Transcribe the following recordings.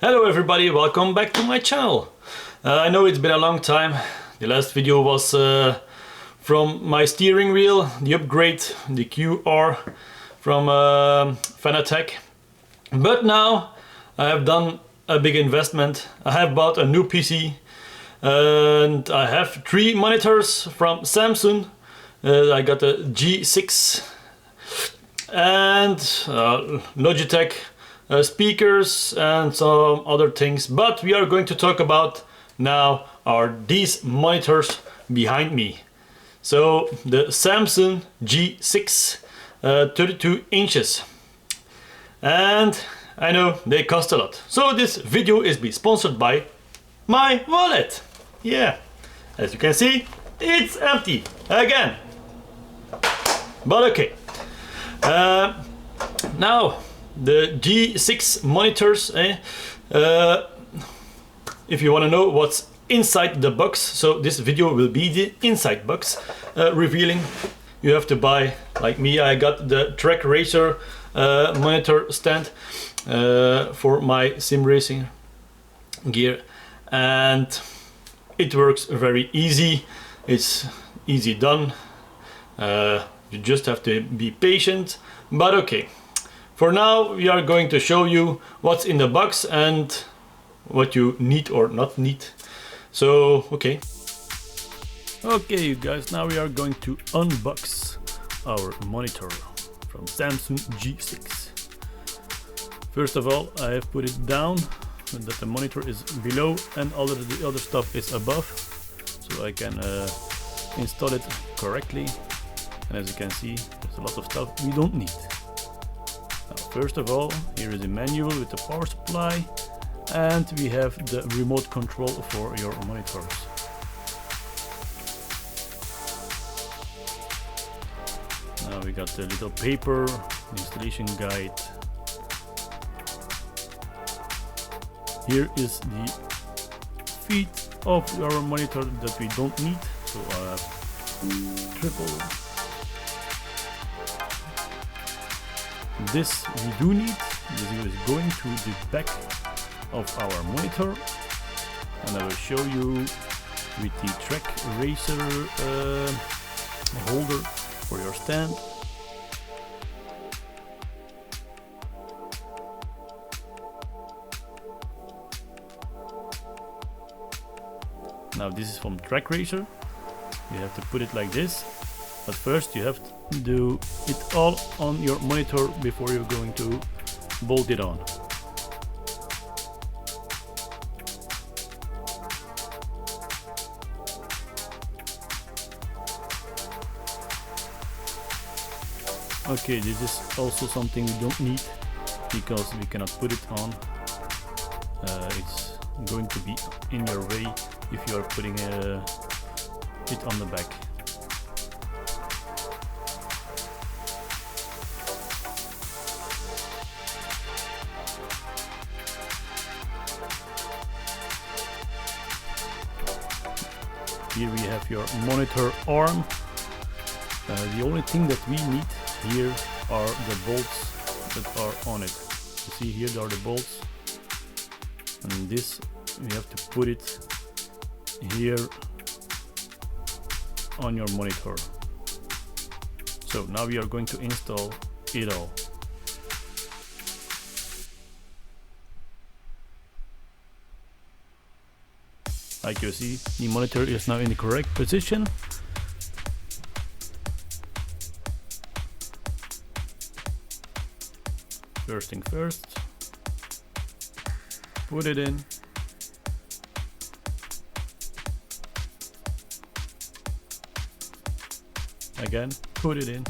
Hello everybody, welcome back to my channel. I know it's been a long time. The last video was from my steering wheel, the upgrade, the QR from Fanatec. But now I have done a big investment. I have bought a new PC and I have 3 monitors from Samsung. I got a G6 and Logitech speakers and some other things, but we are going to talk about now are these monitors behind me. So the Samsung G6 32 inches, and I know they cost a lot, so this video is being sponsored by my wallet. Yeah, as you can see, it's empty again, but okay. Now the G6 monitors, if you want to know what's inside the box, so this video will be the inside box revealing. You have to buy, like me, I got the track racer monitor stand for my sim racing gear, and it works very easy. It's easy done. You just have to be patient, but okay. For now, we are going to show you what's in the box and what you need or not need. So, okay. Okay, you guys, now we are going to unbox our monitor from Samsung G6. First of all, I have put it down so that the monitor is below and all of the other stuff is above, so I can install it correctly. And as you can see, there's a lot of stuff we don't need. First of all, here is a manual with the power supply, and we have the remote control for your monitors. Now we got the little paper, installation guide. Here is the feet of our monitor that we don't need, so I have triple. This we do need. This is going to the back of our monitor, and I will show you with the track racer holder for your stand. Now this is from track racer. You have to put it like this, but first you have to do it all on your monitor before you're going to bolt it on. Okay, this is also something we don't need because we cannot put it on. It's going to be in your way if you are putting it on the back. Here we have your monitor arm. The only thing that we need here are the bolts that are on it. You see here there are the bolts, and this we have to put it here on your monitor. So now we are going to install it all. Like you see, the monitor is now in the correct position. First thing first, put it in. Again, put it in.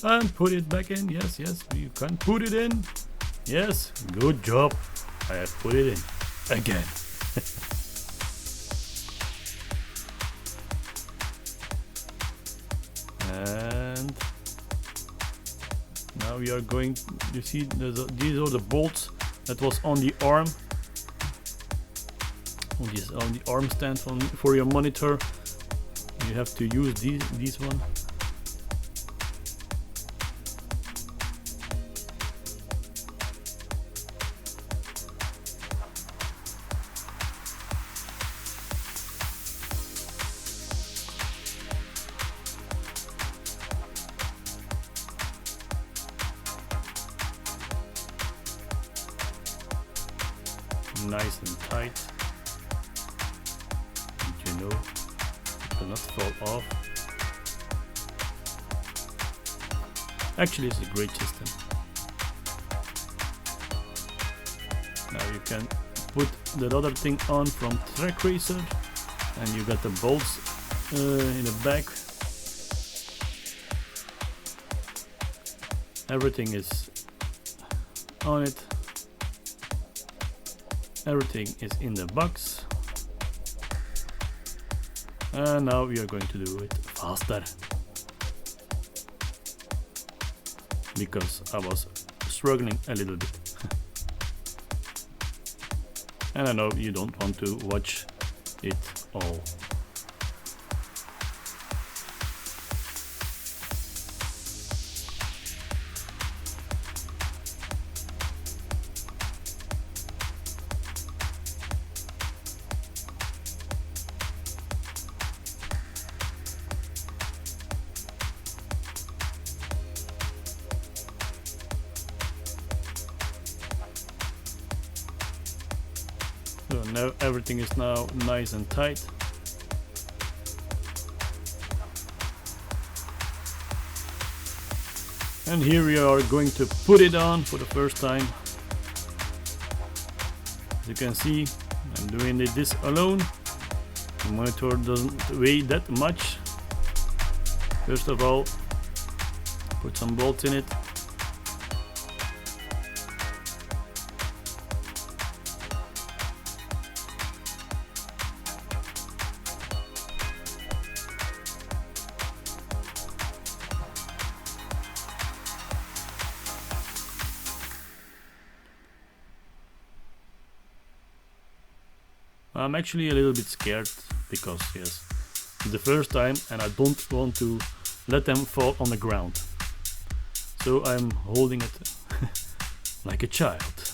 And put it back in. Yes, yes, you can put it in. Yes, good job. I have put it in again. And now we are going, you see these are the bolts that was on the arm, on the arm stand for your monitor. You have to use these one. nice and tight. And you know, it will not fall off. Actually, it's a great system. Now you can put that other thing on from Track Racer, and you got the bolts in the back. Everything is on it. Everything is in the box. And now we are going to do it faster, because I was struggling a little bit. And I know you don't want to watch it all. So now everything is now nice and tight. And here we are going to put it on for the first time. As you can see, I'm doing this alone. The monitor doesn't weigh that much. First of all, put some bolts in it. I'm actually a little bit scared because, yes, it's the first time and I don't want to let them fall on the ground. So I'm holding it like a child.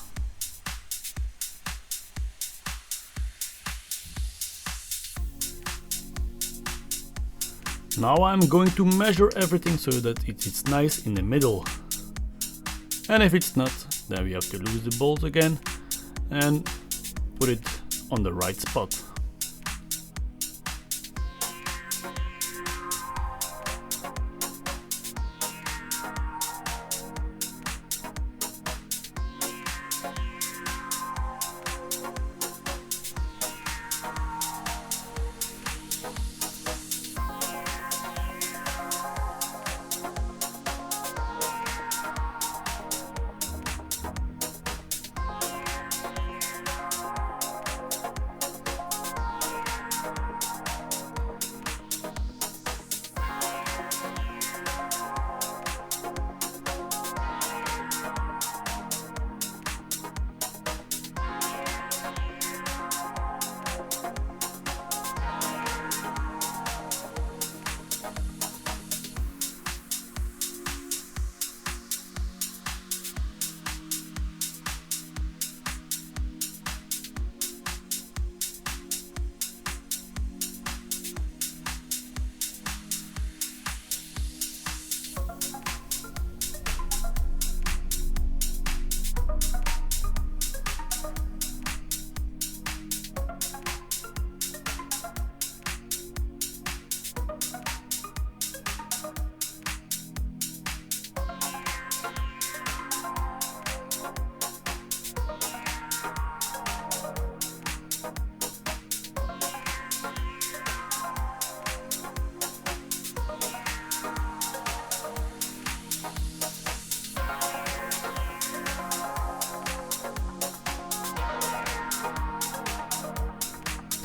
Now I'm going to measure everything so that it's nice in the middle. And if it's not, then we have to lose the bolt again and put it on the right spot.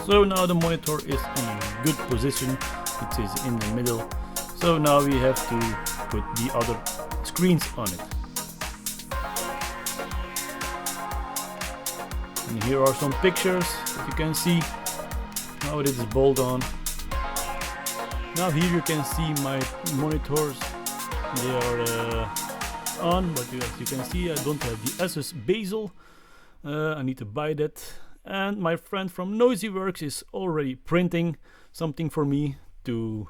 So now the monitor is in a good position, it is in the middle. So now we have to put the other screens on it. And here are some pictures, if you can see how it is bolt on. Now here you can see my monitors, they are on, but as you can see I don't have the Asus bezel. I need to buy that. And my friend from NoisyWorks is already printing something for me to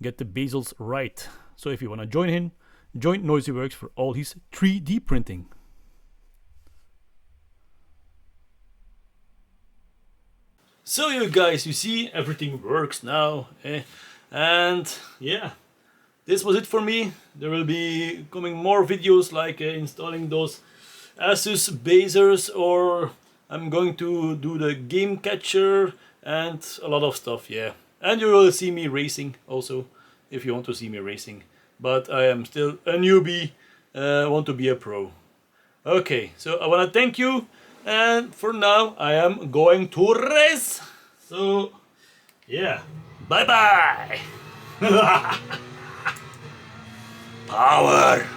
get the bezels right. So if you want to join him, join NoisyWorks for all his 3D printing. So you guys, you see, everything works now. And yeah, this was it for me. There will be coming more videos like installing those Asus Basers, or I'm going to do the game catcher and a lot of stuff, yeah. And you will see me racing also, if you want to see me racing. But I am still a newbie, want to be a pro. Okay, so I want to thank you, and for now I am going to race. So, yeah, bye bye. Power.